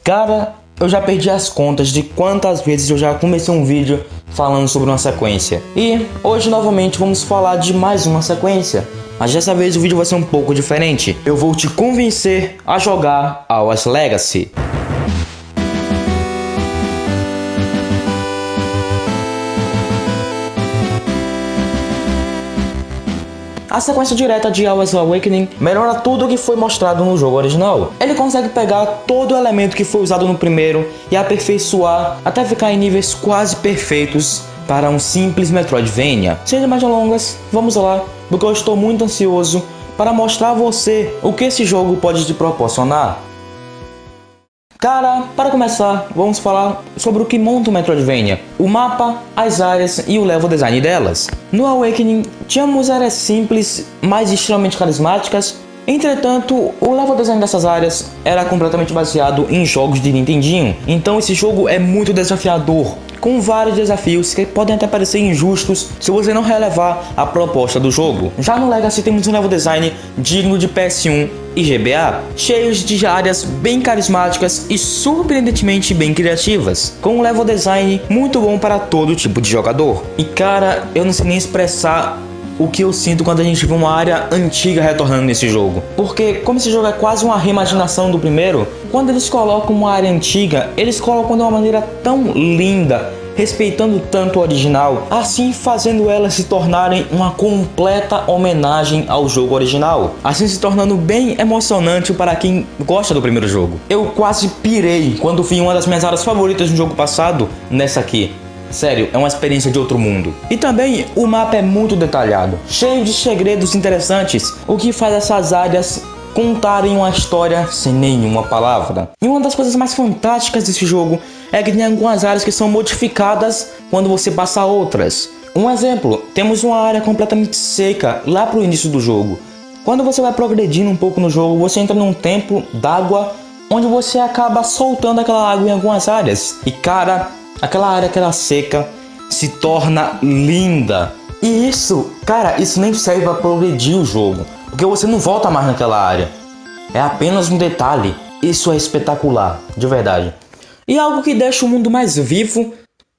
Cara, eu já perdi as contas de quantas vezes eu já comecei um vídeo falando sobre uma sequência. E hoje novamente vamos falar de mais uma sequência. Mas dessa vez o vídeo vai ser um pouco diferente. Eu vou te convencer a jogar Hogwarts Legacy. A sequência direta de Hogwarts Awakening melhora tudo o que foi mostrado no jogo original. Ele consegue pegar todo o elemento que foi usado no primeiro e aperfeiçoar até ficar em níveis quase perfeitos para um simples Metroidvania. Sem mais delongas, vamos lá, porque eu estou muito ansioso para mostrar a você o que esse jogo pode te proporcionar. Cara, para começar, vamos falar sobre o que monta o Metroidvania, o mapa, as áreas e o level design delas. No Awakening, tínhamos áreas simples, mas extremamente carismáticas. Entretanto, o level design dessas áreas era completamente baseado em jogos de Nintendinho. Então esse jogo é muito desafiador, com vários desafios que podem até parecer injustos se você não relevar a proposta do jogo. Já no Legacy temos um level design digno de PS1 e GBA, cheios de áreas bem carismáticas e surpreendentemente bem criativas, com um level design muito bom para todo tipo de jogador. E cara, eu não sei nem expressar o que eu sinto quando a gente vê uma área antiga retornando nesse jogo. Porque como esse jogo é quase uma reimaginação do primeiro, quando eles colocam uma área antiga, eles colocam de uma maneira tão linda, respeitando tanto o original, assim fazendo elas se tornarem uma completa homenagem ao jogo original, assim se tornando bem emocionante para quem gosta do primeiro jogo. Eu quase pirei quando vi uma das minhas áreas favoritas no jogo passado nessa aqui. Sério, é uma experiência de outro mundo. E também o mapa é muito detalhado, cheio de segredos interessantes, o que faz essas áreas contarem uma história sem nenhuma palavra. E uma das coisas mais fantásticas desse jogo é que tem algumas áreas que são modificadas quando você passa a outras. Um exemplo, temos uma área completamente seca lá pro início do jogo. Quando você vai progredindo um pouco no jogo, você entra num templo d'água, onde você acaba soltando aquela água em algumas áreas. E cara, aquela área que era seca se torna linda. E isso, cara, isso nem serve para progredir o jogo, porque você não volta mais naquela área. É apenas um detalhe. Isso é espetacular, de verdade. E algo que deixa o mundo mais vivo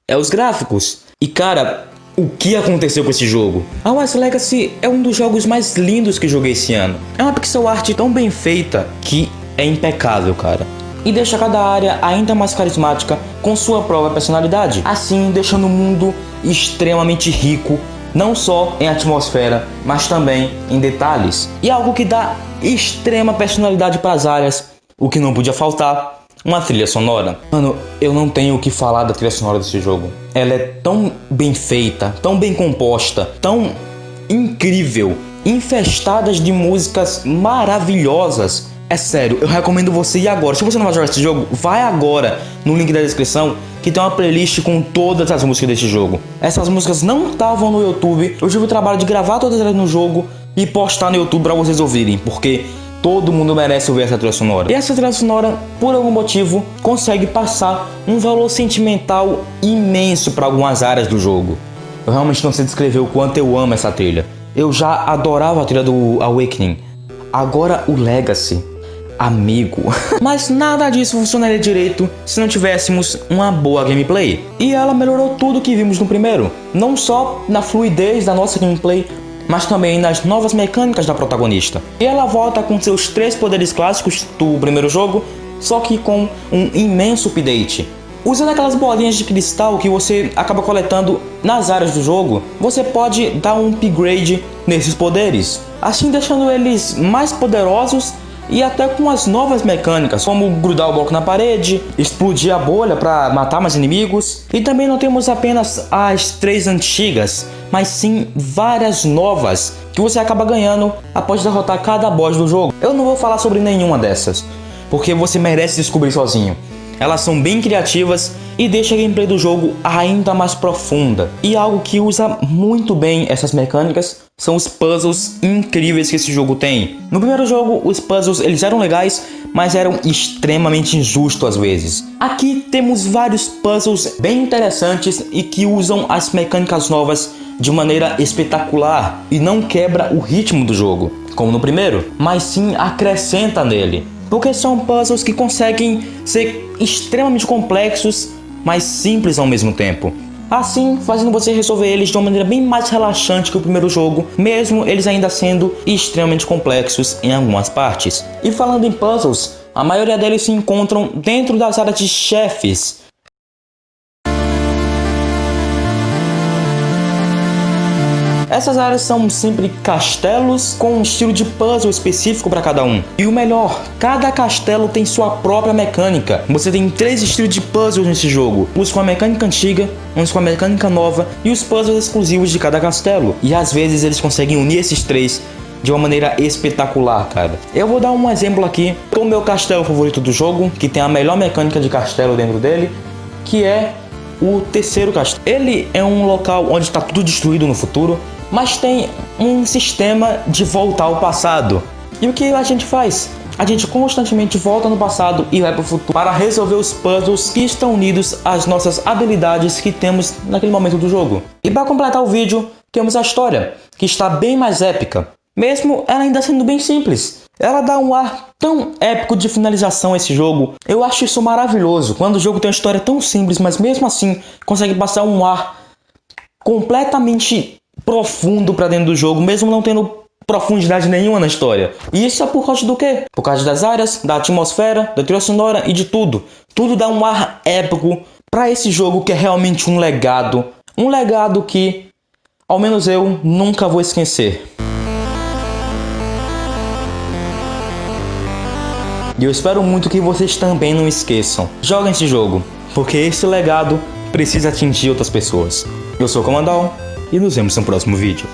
é os gráficos. E cara, o que aconteceu com esse jogo? Hogwarts Legacy é um dos jogos mais lindos que joguei esse ano. É uma pixel art tão bem feita que é impecável, cara. E deixa cada área ainda mais carismática com sua própria personalidade, assim deixando o mundo extremamente rico, não só em atmosfera, mas também em detalhes. E algo que dá extrema personalidade para as áreas, o que não podia faltar, uma trilha sonora. Mano, eu não tenho o que falar da trilha sonora desse jogo. Ela é tão bem feita, tão bem composta, tão incrível, infestadas de músicas maravilhosas. É sério, eu recomendo você ir agora. Se você não vai jogar esse jogo, vai agora no link da descrição, que tem uma playlist com todas as músicas desse jogo. Essas músicas não estavam no YouTube. Eu tive o trabalho de gravar todas elas no jogo e postar no YouTube para vocês ouvirem, porque todo mundo merece ouvir essa trilha sonora. E essa trilha sonora, por algum motivo, consegue passar um valor sentimental imenso para algumas áreas do jogo. Eu realmente não sei descrever o quanto eu amo essa trilha. Eu já adorava a trilha do Awakening. Agora o Legacy, amigo. Mas nada disso funcionaria direito se não tivéssemos uma boa gameplay. E ela melhorou tudo que vimos no primeiro. Não só na fluidez da nossa gameplay, mas também nas novas mecânicas da protagonista. E ela volta com seus 3 poderes clássicos do primeiro jogo, só que com um imenso update. Usando aquelas bolinhas de cristal que você acaba coletando nas áreas do jogo, você pode dar um upgrade nesses poderes, assim deixando eles mais poderosos e até com as novas mecânicas, como grudar o bloco na parede, explodir a bolha para matar mais inimigos. E também não temos apenas as 3 antigas, mas sim várias novas que você acaba ganhando após derrotar cada boss do jogo. Eu não vou falar sobre nenhuma dessas, porque você merece descobrir sozinho. Elas são bem criativas e deixam a gameplay do jogo ainda mais profunda. E algo que usa muito bem essas mecânicas são os puzzles incríveis que esse jogo tem. No primeiro jogo, os puzzles eles eram legais, mas eram extremamente injustos às vezes. Aqui temos vários puzzles bem interessantes e que usam as mecânicas novas de maneira espetacular e não quebra o ritmo do jogo, como no primeiro, mas sim acrescenta nele. porque são puzzles que conseguem ser extremamente complexos, mas simples ao mesmo tempo. Assim, fazendo você resolver eles de uma maneira bem mais relaxante que o primeiro jogo, mesmo eles ainda sendo extremamente complexos em algumas partes. E falando em puzzles, a maioria deles se encontram dentro das áreas de chefes. Essas áreas são sempre castelos com um estilo de puzzle específico para cada um. E o melhor, cada castelo tem sua própria mecânica. Você tem 3 estilos de puzzles nesse jogo. Uns com a mecânica antiga, uns com a mecânica nova e os puzzles exclusivos de cada castelo. E às vezes eles conseguem unir esses 3 de uma maneira espetacular, cara. Eu vou dar um exemplo aqui do meu castelo favorito do jogo, que tem a melhor mecânica de castelo dentro dele, que é o terceiro castelo. Ele é um local onde está tudo destruído no futuro, mas tem um sistema de voltar ao passado. E o que a gente faz? A gente constantemente volta no passado e vai para o futuro para resolver os puzzles que estão unidos às nossas habilidades que temos naquele momento do jogo. E para completar o vídeo, temos a história, que está bem mais épica, mesmo ela ainda sendo bem simples. Ela dá um ar tão épico de finalização a esse jogo. Eu acho isso maravilhoso, quando o jogo tem uma história tão simples, mas mesmo assim consegue passar um ar completamente profundo pra dentro do jogo, mesmo não tendo profundidade nenhuma na história. E isso é por causa do quê? Por causa das áreas, da atmosfera, da trilha sonora e de tudo. Tudo dá um ar épico pra esse jogo que é realmente um legado. Um legado que, ao menos eu, nunca vou esquecer. E eu espero muito que vocês também não esqueçam. Joguem esse jogo, porque esse legado precisa atingir outras pessoas. Eu sou o Comandal e nos vemos no próximo vídeo.